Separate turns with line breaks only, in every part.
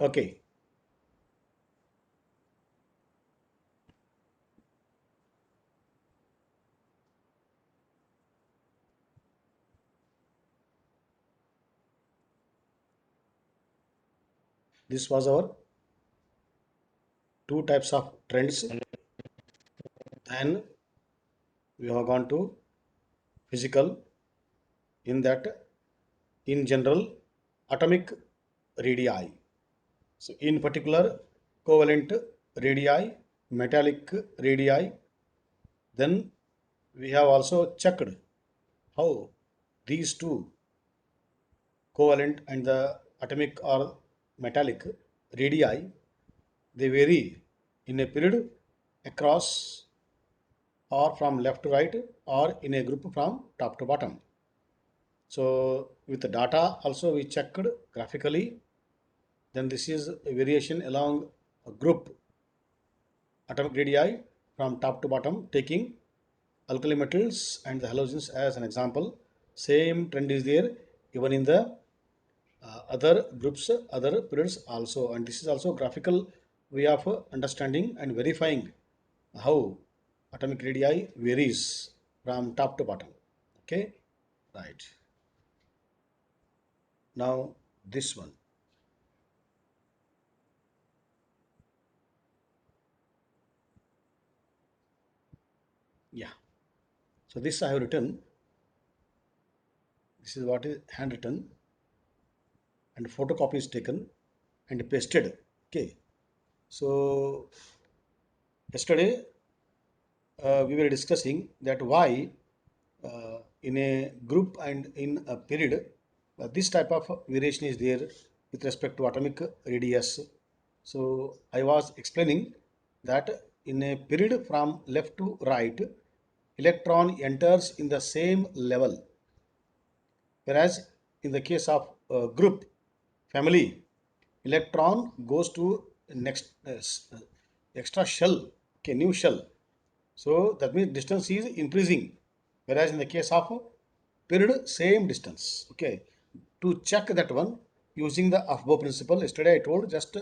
Okay, this was our two types of trends. Then we have gone to physical, in that in general atomic radii. So in particular covalent radii, metallic radii. Then we have also checked how these two covalent and the atomic or metallic radii, they vary in a period across or from left to right or in a group from top to bottom. So with the data also we checked graphically. Then this is a variation along a group atomic radii from top to bottom, taking alkali metals and the halogens as an example. Same trend is there even in the other groups, other periods also. And this is also graphical way of understanding and verifying how atomic radii varies from top to bottom. Okay, right. Now this one, yeah. So this I have written. This is what is handwritten, and photocopy is taken and pasted. Okay. So yesterday we were discussing that why in a group and in a period this type of variation is there with respect to atomic radius. So I was explaining that in a period from left to right, electron enters in the same level, whereas in the case of group family, electron goes to next extra shell, okay, new shell. So that means distance is increasing, whereas in the case of period, same distance. Okay, to check that one using the Afbo principle. Yesterday I told just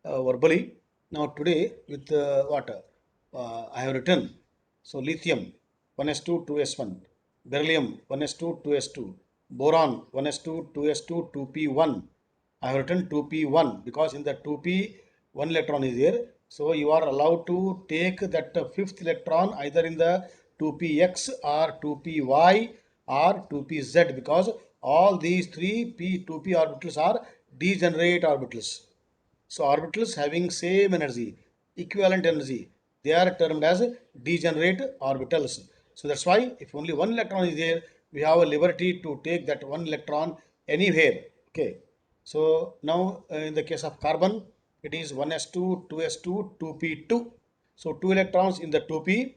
verbally. Now today with what I have written. So lithium 1s2 2s1, beryllium 1s2 2s2, boron 1s2 2s2 2p1. I have written 2p1 because in the 2p one electron is there. So you are allowed to take that fifth electron either in the 2px or 2py or 2pz, because all these three p 2p orbitals are degenerate orbitals. So orbitals having same energy, equivalent energy, they are termed as degenerate orbitals. So that's why if only one electron is there, we have a liberty to take that one electron anywhere. Okay. So now in the case of carbon, it is 1s2, 2s2, 2p2. So two electrons in the 2p.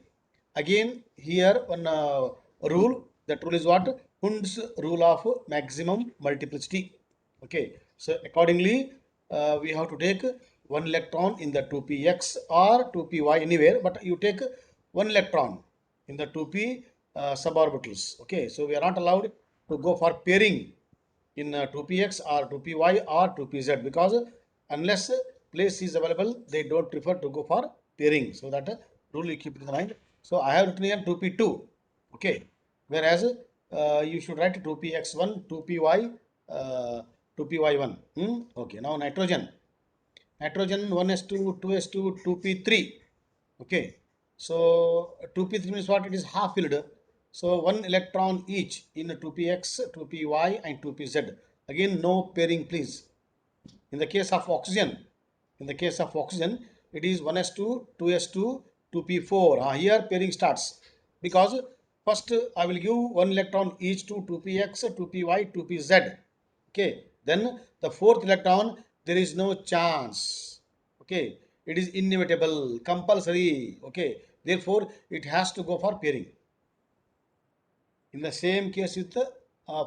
Again here one rule. That rule is what? Hund's rule of maximum multiplicity. Okay, so accordingly, we have to take one electron in the 2px or 2py anywhere, but you take one electron in the 2p suborbitals. Okay, so we are not allowed to go for pairing in 2px or 2py or 2pz, because unless place is available, they don't prefer to go for pairing. So that rule you keep in mind. So I have written here 2p2. Okay, whereas you should write 2px1, 2py, uh, 2py1. Okay, now nitrogen. Nitrogen 1s2, 2s2, 2p3. Okay, so 2p3 means what? It is half filled. So one electron each in 2px, 2py, and 2pz. Again, no pairing, please. In the case of oxygen, in the case of oxygen, it is 1s2, 2s2, 2p4. Here pairing starts, because first I will give one electron each to 2px, 2py, 2pz. Okay, then the fourth electron, there is no chance. Okay, it is inevitable, compulsory. Okay, therefore it has to go for pairing. In the same case with the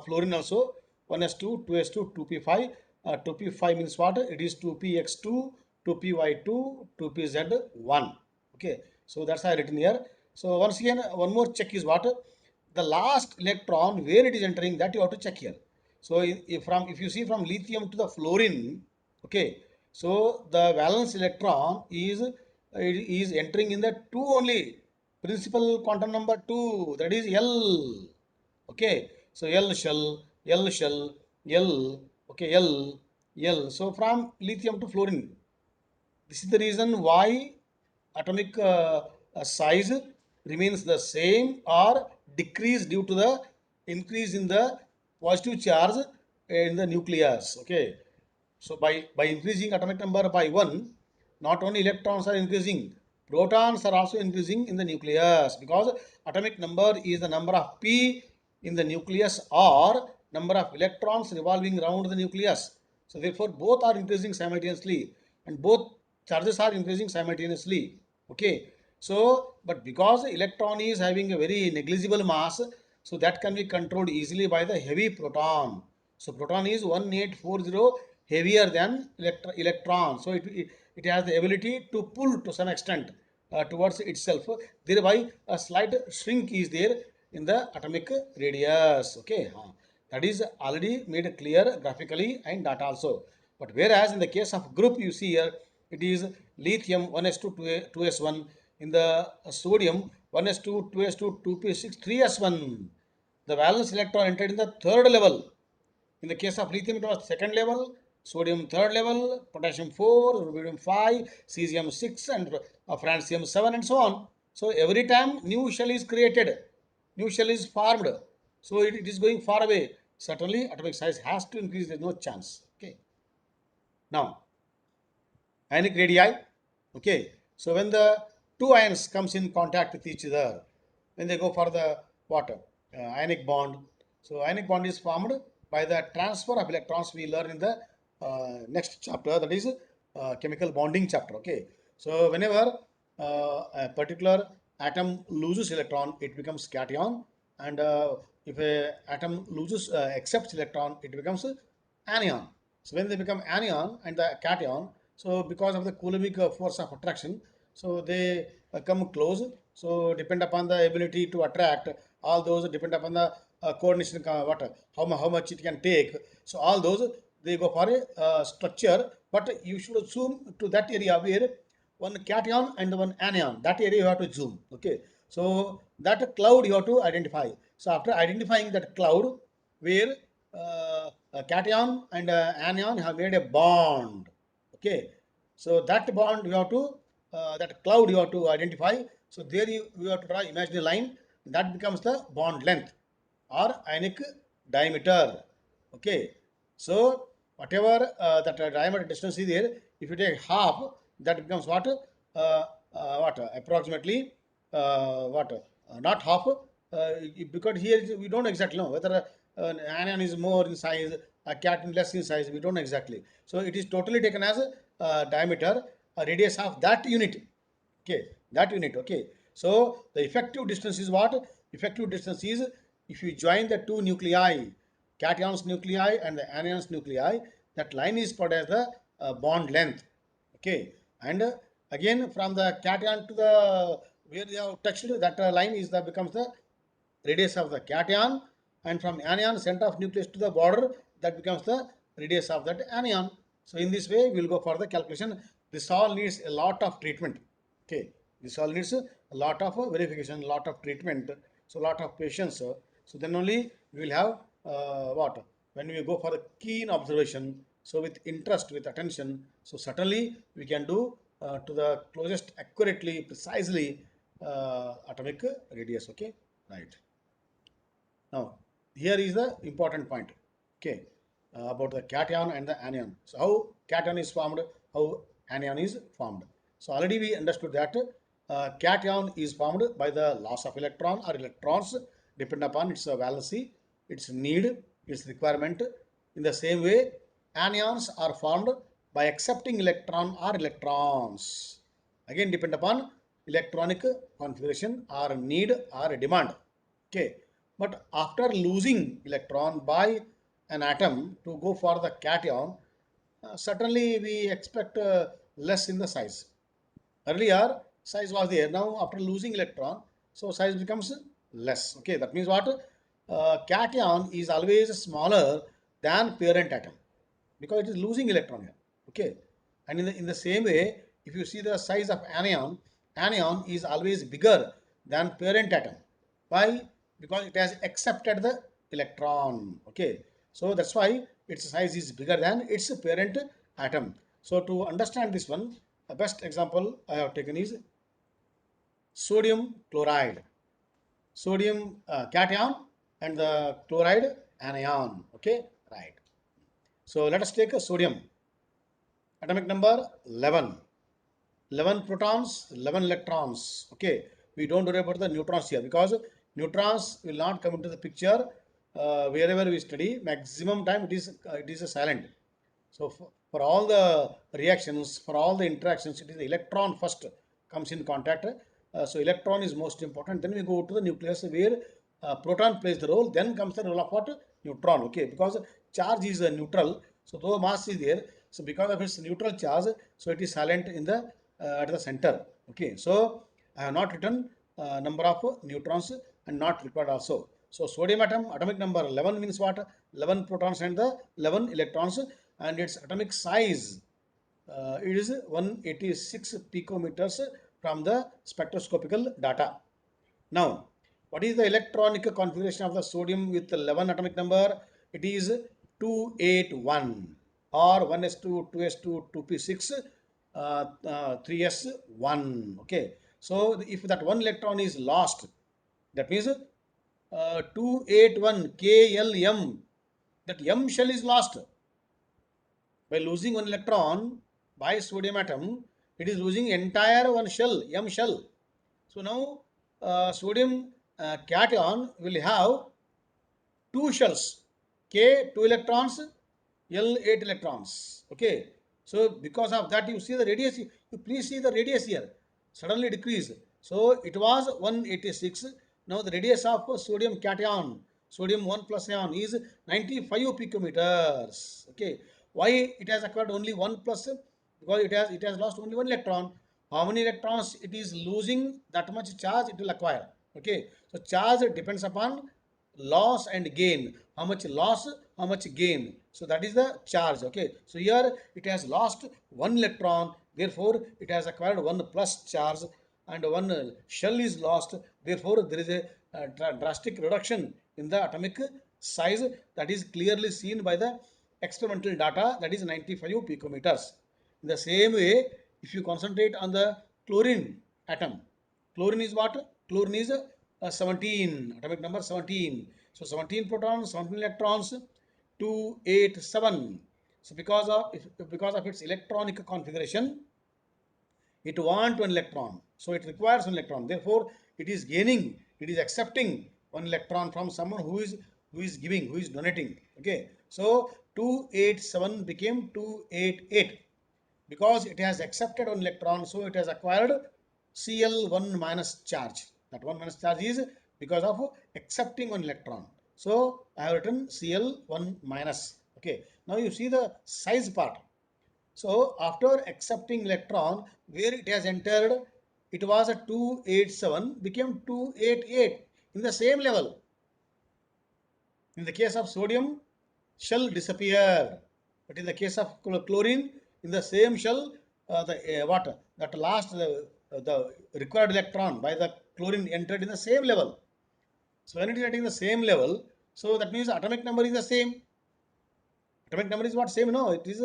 fluorine also, 1s2, 2s2, 2p5. 2p5 means what? It is 2px2, 2py2, 2pz1. Okay, so that's how I written here. So once again, one more check is what? The last electron, where it is entering, that you have to check here. So if you see from lithium to the fluorine, okay, So the valence electron is entering in the 2 only, principal quantum number 2, that is L. Okay, so L shell, L shell, L, okay, L. So from lithium to fluorine. This is the reason why atomic size remains the same or decrease due to the increase in the positive charge in the nucleus. Okay, so by increasing atomic number by 1, not only electrons are increasing, protons are also increasing in the nucleus, because atomic number is the number of p in the nucleus or number of electrons revolving around the nucleus. So therefore both are increasing simultaneously and both charges are increasing simultaneously. Okay, so but because the electron is having a very negligible mass, so that can be controlled easily by the heavy proton. So proton is 1840 heavier than electron. So it has the ability to pull to some extent towards itself. Thereby a slight shrink is there in the atomic radius. Okay, that is already made clear graphically and that also. But whereas in the case of group, you see here it is lithium 1s2 2s1, in the sodium 1s2 2s2 2p6 3s1. The valence electron entered in the third level. In the case of lithium, it was second level, sodium third level, potassium 4, rubidium 5, cesium 6, and francium 7, and so on. So every time new shell is created, new shell is formed. So it is going far away. Certainly, atomic size has to increase. There is no chance. Okay. Now, ionic radii. Okay, so when the two ions comes in contact with each other, when they go for the water ionic bond, so ionic bond is formed by the transfer of electrons. We learn in the next chapter, that is chemical bonding chapter. Okay, so whenever a particular atom loses electron, it becomes cation, and if a atom loses accepts electron, it becomes anion. So when they become anion and the cation, so because of the Coulombic force of attraction, so they come close. So depend upon the ability to attract, all those depend upon the coordination, how much it can take. So all those they go for a structure, but you should zoom to that area where one cation and one anion. That area you have to zoom. Okay, so that cloud you have to identify. So after identifying that cloud, where a cation and anion have made a bond. Okay, so that bond you have to that cloud you have to identify. So there you have to draw imaginary line. That becomes the bond length or ionic diameter. Okay, so whatever that diameter distance is there, if you take half, that becomes what? Approximately not half, because here we don't exactly know whether an anion is more in size, a cation less in size. We don't know exactly. So it is totally taken as a diameter, a radius of that unit. Okay, that unit. Okay, so the effective distance is what? Effective distance is if you join the two nuclei, cation's nuclei and the anion's nuclei, that line is called as the bond length. Okay, and again from the cation to the where they have touched, that line is the becomes the radius of the cation, and from anion center of nucleus to the border, that becomes the radius of that anion. So in this way we will go for the calculation. This all needs a lot of treatment. Okay, this all needs a lot of verification, lot of treatment, so lot of patience. So then only we will have what when we go for the keen observation, so with interest, with attention, so certainly we can do to the closest accurately, precisely atomic radius. Okay, right. Now, here is the important point, okay, about the cation and the anion. So, how cation is formed, how anion is formed. So, already we understood that cation is formed by the loss of electron or electrons, depend upon its valency, its need, its requirement. In the same way, anions are formed by accepting electron or electrons. Again, depend upon electronic configuration or need or demand. Okay, but after losing electron by an atom to go for the cation, certainly we expect less in the size. Earlier size was there, now after losing electron, so size becomes less. Okay, that means what? Cation is always smaller than parent atom because it is losing electron here. Okay, And in the same way, if you see the size of anion, anion is always bigger than parent atom. Why? Because it has accepted the electron. Okay. So that's why its size is bigger than its parent atom. So to understand this one, the best example I have taken is sodium chloride. Sodium cation and the chloride anion. Okay. Right. So let us take a sodium. Atomic number 11. 11 protons, 11 electrons. Okay, we don't worry about the neutrons here because neutrons will not come into the picture wherever we study. Maximum time it is a silent. So for all the reactions, for all the interactions, it is the electron first comes in contact. So electron is most important. Then we go to the nucleus where proton plays the role. Then comes the role of what? Neutron. Okay, because charge is neutral. So though mass is there, so because of its neutral charge, so it is silent in the at the center. Okay, so I have not written number of neutrons and not required also. So sodium atom atomic number 11 means what? 11 protons and the 11 electrons, and its atomic size it is 186 picometers from the spectroscopical data. Now, what is the electronic configuration of the sodium with 11 atomic number? It is 281 or 1s2, 2s2, 2p6, 3s1. Okay. So, if that one electron is lost, that means 281 KLM, that M shell is lost. By losing one electron by sodium atom, it is losing entire one shell, M shell. So now sodium cation will have two shells, K 2 electrons, L 8 electrons. Okay. So because of that, you see the radius. You please see the radius here. Suddenly decrease. So it was 186. Now the radius of sodium cation, sodium 1 plus ion is 95 picometers. Okay. Why it has acquired only 1 plus? Because it has lost only one electron. How many electrons it is losing, that much charge it will acquire. Okay. So charge depends upon loss and gain. How much loss, how much gain. So that is the charge. Okay. So here it has lost one electron, therefore it has acquired one plus charge, and one shell is lost, therefore there is a drastic reduction in the atomic size that is clearly seen by the experimental data, that is 95 picometers. In the same way, if you concentrate on the chlorine atom, chlorine is what? Chlorine is 17, atomic number 17. So 17 protons, 17 electrons, 287. So because of its electronic configuration, it wants one electron. So it requires one electron. Therefore, it is gaining, it is accepting one electron from someone who is giving, who is donating. Okay. So 287 became 288 because it has accepted one electron, so it has acquired Cl1 minus charge. That 1 minus charge is because of accepting one electron. So I have written Cl1 minus. Okay. Now you see the size part. So after accepting electron, where it has entered, it was a 287, became 288 in the same level. In the case of sodium, shell disappeared. But in the case of chlorine, in the same shell, the water that last the required electron by the chlorine entered in the same level. So when it is entering the same level, so that means atomic number is the same. Atomic number is what? Same? No, it is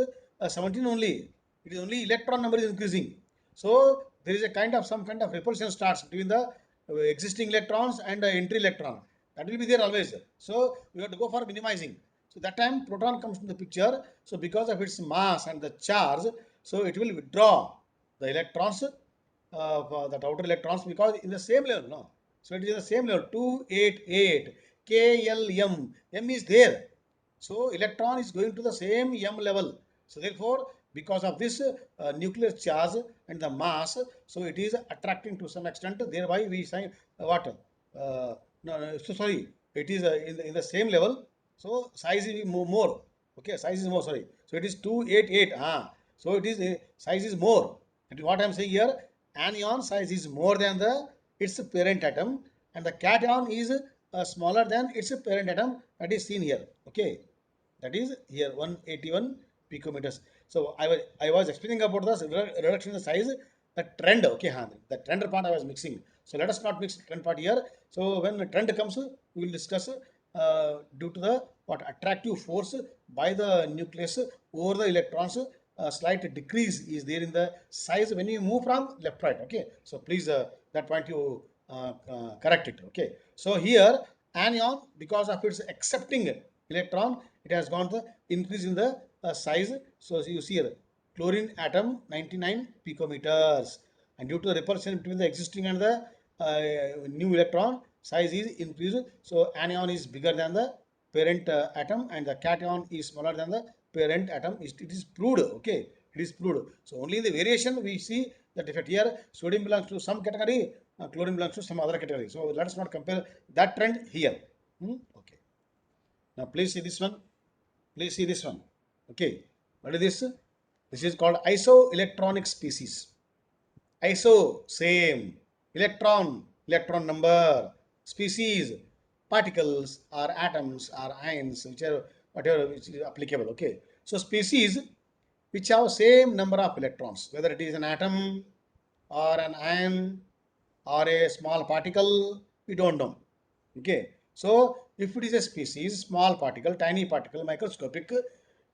17 only. It is only electron number is increasing. So there is some kind of repulsion starts between the existing electrons and the entry electron. That will be there always. So we have to go for minimizing. So that time proton comes in the picture. So because of its mass and the charge, so it will withdraw the electrons, that outer electrons, because in the same level. No, so it is in the same level. 288 KLM. M is there. So electron is going to the same M level. So therefore, because of this nuclear charge and the mass, so it is attracting to some extent. Thereby we say what? No, no, so sorry, it is in the same level. So size is more. Okay, size is more. Sorry. So it is 288. So it is size is more. And what I am saying here, anion size is more than the its parent atom, and the cation is smaller than its parent atom. That is seen here. Okay, that is here 181 picometers. So I was explaining about the reduction in the size, the trend. Okay, the trend part I was mixing. So let us not mix trend part here. So when the trend comes, we will discuss due to the what attractive force by the nucleus over the electrons. Slight decrease is there in the size when you move from left right. Okay, so please that point you correct it. Okay, so here anion, because of its accepting electron, it has gone the increase in the size. So you see here chlorine atom 99 picometers, and due to the repulsion between the existing and the new electron, size is increased. So anion is bigger than the parent atom, and the cation is smaller than the parent atom. It is proved. Okay, it is proved. So only in the variation we see that effect. Here sodium belongs to some category, chlorine belongs to some other category. So let us not compare that trend here. Okay, now please see this one. Please see this one. Okay, what is this? This is called isoelectronic species. Iso, same. Electron, electron number. Species, particles or atoms or ions, whichever, whatever which is applicable. Okay. So species which have same number of electrons, whether it is an atom or an ion or a small particle, we don't know. Okay. So if it is a species, small particle, tiny particle, microscopic,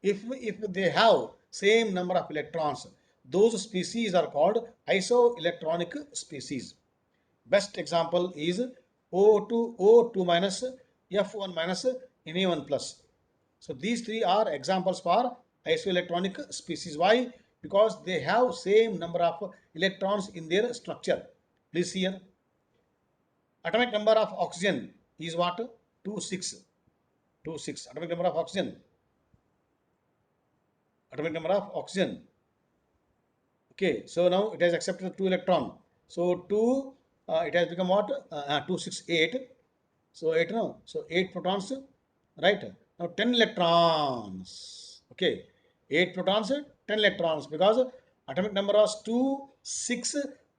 if they have same number of electrons, those species are called isoelectronic species. Best example is O2, O2 minus, F1 minus, Na1 plus. So these three are examples for isoelectronic species. Why? Because they have same number of electrons in their structure. Please see here. Atomic number of oxygen is what? 26. 26. Atomic number of oxygen. Atomic number of oxygen. Okay, so now it has accepted 2 electron. So 2, it has become what? 268. So 8, no? So 8 protons, right? Now 10 electrons. Okay, 8 protons, 10 electrons, because atomic number was 2, 6.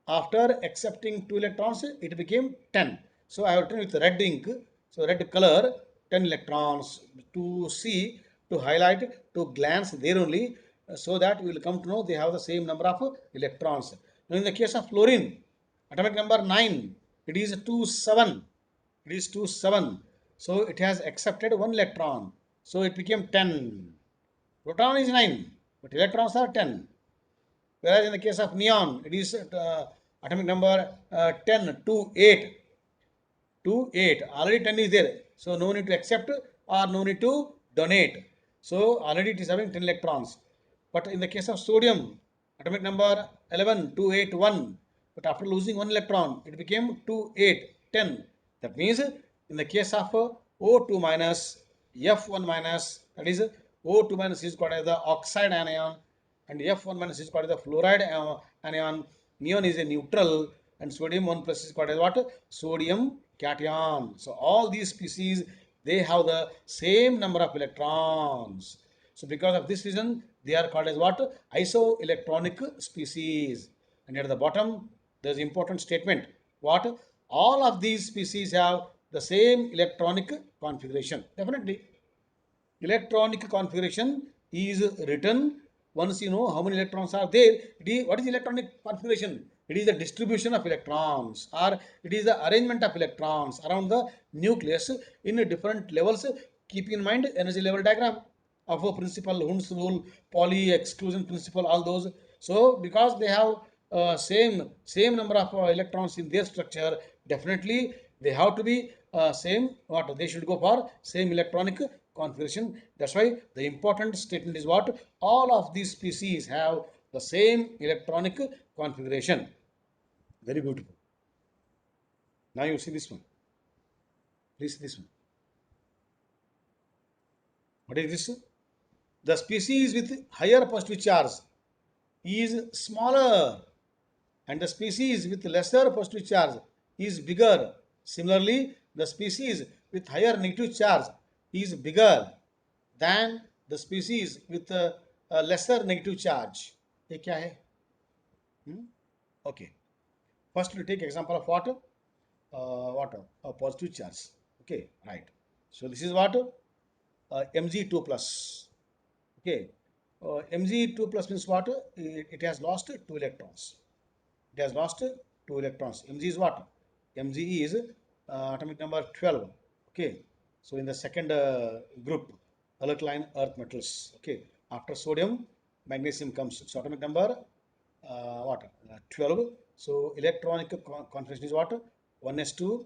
After accepting 2 electrons, it became 10. So I have written with red ink. So red color, 10 electrons to see, to highlight, to glance there only, so that we will come to know they have the same number of electrons. Now in the case of fluorine, atomic number 9, it is 2, 7. It is 2, 7. So it has accepted 1 electron. So it became 10. Proton is 9, but electrons are 10. Whereas in the case of neon, it is atomic number 10, 2, 8. 2, 8. Already 10 is there. So no need to accept or no need to donate. So already it is having 10 electrons. But in the case of sodium, atomic number 11, 2, 8, 1. But after losing 1 electron, it became 2, 8, 10. That means in the case of O2 minus, F1 minus, that is O2 minus is called as the oxide anion, and F1 minus is called as the fluoride anion. Neon is a neutral, and sodium 1 plus is called as what? Sodium cation. So all these species, they have the same number of electrons. So because of this reason, they are called as what? Isoelectronic species. And at the bottom, there is important statement. What? All of these species have the same electronic configuration. Definitely. Electronic configuration is written once you know how many electrons are there. What is electronic configuration? It is the distribution of electrons, or it is the arrangement of electrons around the nucleus in different levels. Keep in mind energy level diagram of a principle, Hund's rule, Pauli exclusion principle, all those. So because they have same number of electrons in their structure, definitely they have to be same. What they should go for same electronic configuration. That's why the important statement is what? All of these species have the same electronic configuration. Very beautiful. Now you see this one. Please see this one. What is this? The species with higher positive charge is smaller, and the species with lesser positive charge is bigger. Similarly, the species with higher negative charge is bigger than the species with a lesser negative charge. ये क्या है? Okay. First, we take example of water. Water, a positive charge. Okay, right. So this is what? Mg2 plus. Okay. Mg2 plus means what? It has lost 2 electrons. It has lost 2 electrons. Mg is what? Mg is atomic number 12. Okay. So in the second group, alkaline earth metals. Okay. After sodium, magnesium comes. So atomic number what? 12. So electronic configuration is what? 1s2,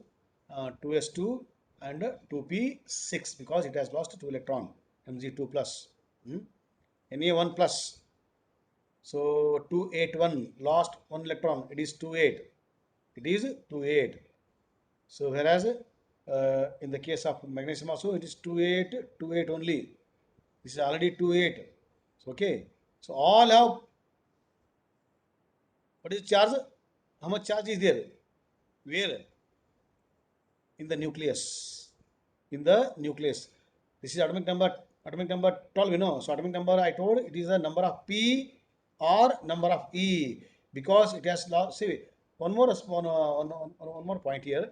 2s2, and 2p6 because it has lost 2 electron. Mg2 plus. Na1 plus. So 281 lost 1 electron. It is 28. It is 28. So whereas in the case of magnesium also it is 28, 28 only. This is already 28. So okay. So all have what is charge? How much charge is there? Where? In the nucleus. In the nucleus. This is atomic number 12, you know. So atomic number I told it is the number of P or number of E because it has lost. See, one more point here.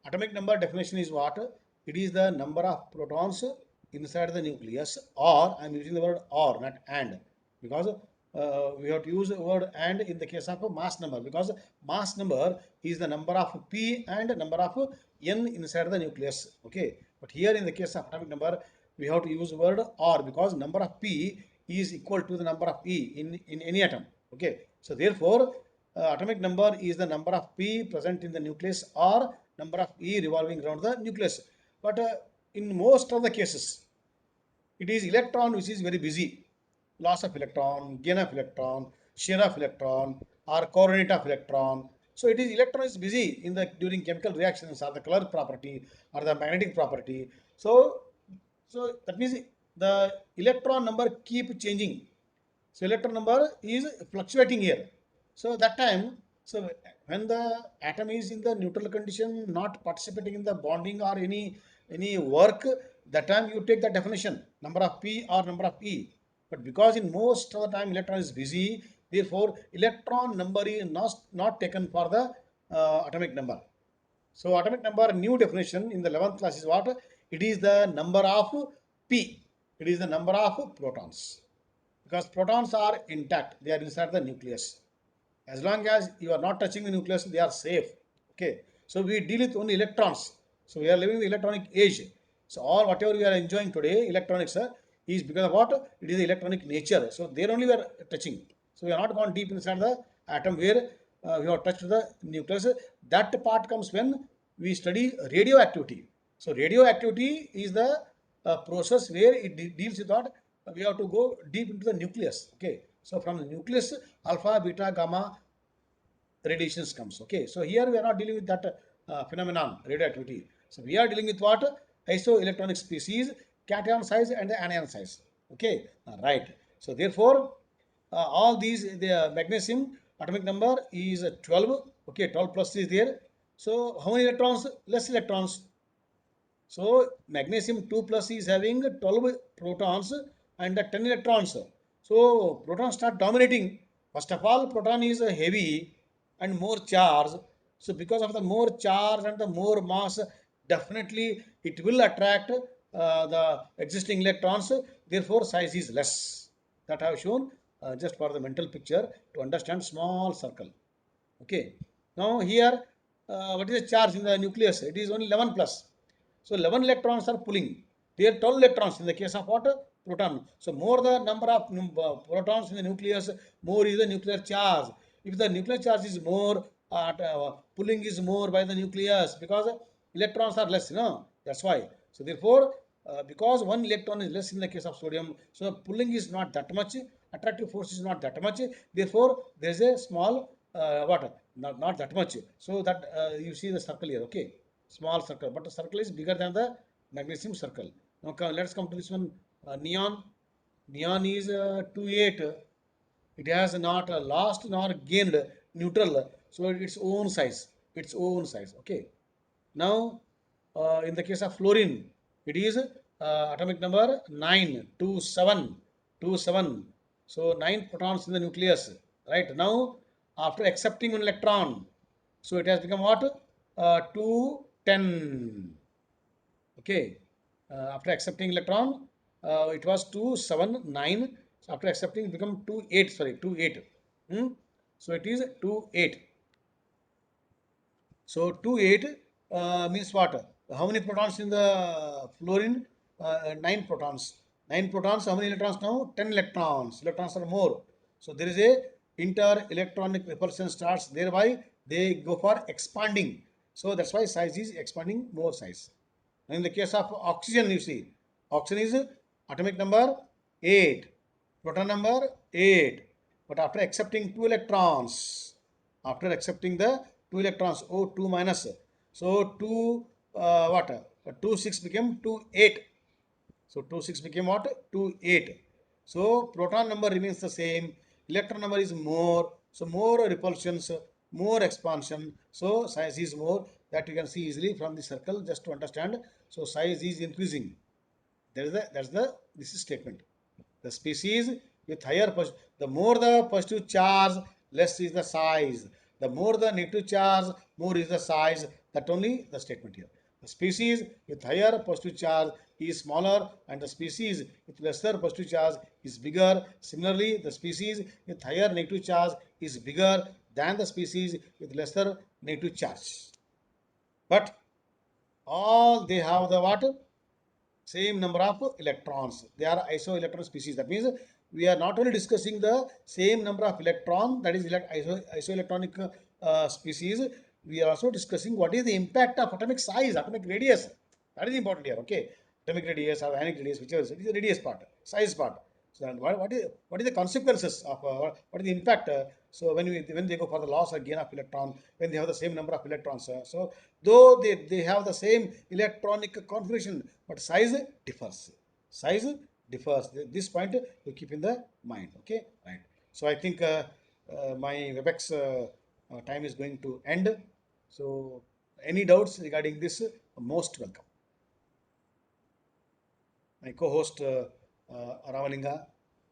Atomic number definition is what? It is the number of protons inside the nucleus, or I am using the word or, not and, because we have to use the word and in the case of a mass number, because mass number is the number of P and number of N inside the nucleus. Okay, but here in the case of atomic number, we have to use the word or because number of P is equal to the number of E in any atom. Okay, so therefore atomic number is the number of P present in the nucleus or number of E revolving around the nucleus. But in most of the cases, it is electron which is very busy. Loss of electron, gain of electron, share of electron, or coordinate of electron. So it is electron is busy in the during chemical reactions or the color property or the magnetic property. So that means the electron number keep changing. So electron number is fluctuating here. So that time, so when the atom is in the neutral condition, not participating in the bonding or any work, that time you take the definition number of P or number of E. But because in most of the time electron is busy, therefore electron number is not taken for the atomic number. So atomic number new definition in the 11th class is what? It is the number of P. It is the number of protons because protons are intact, they are inside the nucleus. As long as you are not touching the nucleus, they are safe. Okay, so we deal with only electrons. So we are living the electronic age. So all whatever we are enjoying today, electronics is because of what? It is the electronic nature. So there only we are touching. So we are not gone deep inside the atom where we have touched the nucleus. That part comes when we study radioactivity. So radioactivity is the process where it deals with what? We have to go deep into the nucleus. Okay, so from the nucleus, alpha, beta, gamma radiations comes. Okay, so here we are not dealing with that phenomenon, radioactivity. So we are dealing with what? Isoelectronic species, cation size and the anion size. Okay, right. So therefore, all these, the magnesium atomic number is 12. Okay, 12 plus is there. So how many electrons? Less electrons. So magnesium 2 plus is having 12 protons and 10 electrons. So protons start dominating. First of all, proton is heavy and more charge. So because of the more charge and the more mass, definitely it will attract the existing electrons. Therefore, size is less. That I have shown just for the mental picture to understand small circle. Okay. Now here, what is the charge in the nucleus? It is only 11 plus. So 11 electrons are pulling. There are 12 electrons in the case of what? Proton. So more the number of protons in the nucleus, more is the nuclear charge. If the nuclear charge is more, pulling is more by the nucleus because electrons are less, you know. That's why. So therefore, because one electron is less in the case of sodium, so pulling is not that much, attractive force is not that much. Therefore, there is a small what? Not that much. So that you see the circle here. Okay, small circle, but the circle is bigger than the magnesium circle. Now let's come to this one. Neon. Neon is 28. It has not lost nor gained neutral. So its own size. Its own size. Okay. Now, in the case of fluorine, it is atomic number 9, 2, 7, 2, 7. So 9 protons in the nucleus. Right now, after accepting one electron, so it has become what? 2, 10. Okay. After accepting electron, it was 2, 7, 9. So after accepting, it become 2 8. Sorry, 2 8. So it is 2 8. So 2 8 means what? How many protons in the fluorine? 9 protons. 9 protons. How many electrons now? 10 electrons. Electrons are more. So there is a inter-electronic repulsion starts. Thereby they go for expanding. So that's why size is expanding more size. In the case of oxygen, you see, oxygen is atomic number 8, proton number 8. But after accepting 2 electrons, after accepting the 2 electrons, O2 minus, so 2, what? 2 6 became 2 8. So 2 6 became what? 2 8. So proton number remains the same, electron number is more, so more repulsions, more expansion, so size is more. That you can see easily from the circle, just to understand. So size is increasing. This is statement. The species with higher the more the positive charge, less is the size. The more the negative charge, more is the size. That only the statement here. The species with higher positive charge is smaller, and the species with lesser positive charge is bigger. Similarly, the species with higher negative charge is bigger than the species with lesser negative charge. But all they have the what? Same number of electrons. They are isoelectron species. That means we are not only discussing the same number of electron, that is isoelectronic species. We are also discussing what is the impact of atomic size, atomic radius. That is important here. Okay, atomic radius or ionic radius, whichever it is the radius part, size part. So what is the consequences of what is the impact? So when they go for the loss or gain of electron, when they have the same number of electrons, so though they have the same electronic configuration, but size differs. Size differs. This point you keep in the mind. Okay, right. So I think my WebEx time is going to end. So any doubts regarding this? Most welcome. My co-host Ramalinga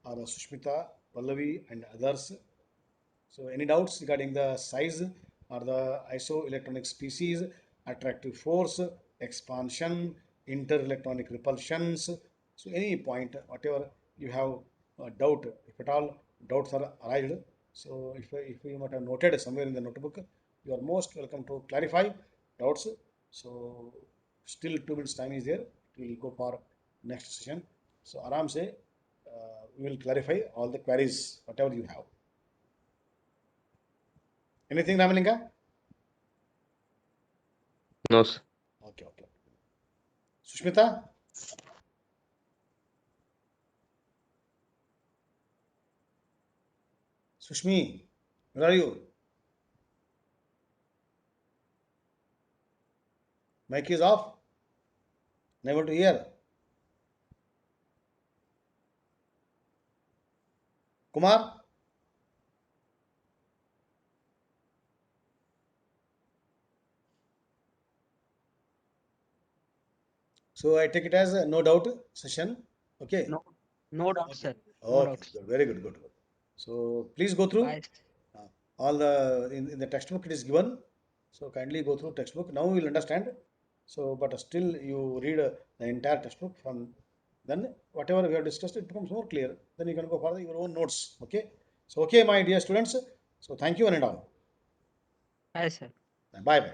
or Sushmita, Pallavi and others. So any doubts regarding the size or the isoelectronic species, attractive force, expansion, interelectronic repulsions. So any point, whatever you have doubt, if at all doubts are arised. So if you might have noted somewhere in the notebook, you are most welcome to clarify doubts. So still 2 minutes time is there. We will go for next session. So Aram say, we will clarify all the queries, whatever you have. Anything, Ramalinga?
No, sir.
Okay, okay. Sushmita? Sushmi, where are you? Mic is off. Unable to hear. Kumar? So I take it as a no doubt session. Okay.
No, no doubts,
Okay.
sir. No
Okay.
doubts.
Good. Very good. Good. Good. So please go through.
Bye.
All the in the textbook it is given. So kindly go through textbook. Now you will understand. So, but still you read the entire textbook from then whatever we have discussed, it becomes more clear. Then you can go for your own notes. Okay. So, okay, my dear students. So, thank you and all.
Bye, sir.
Bye bye.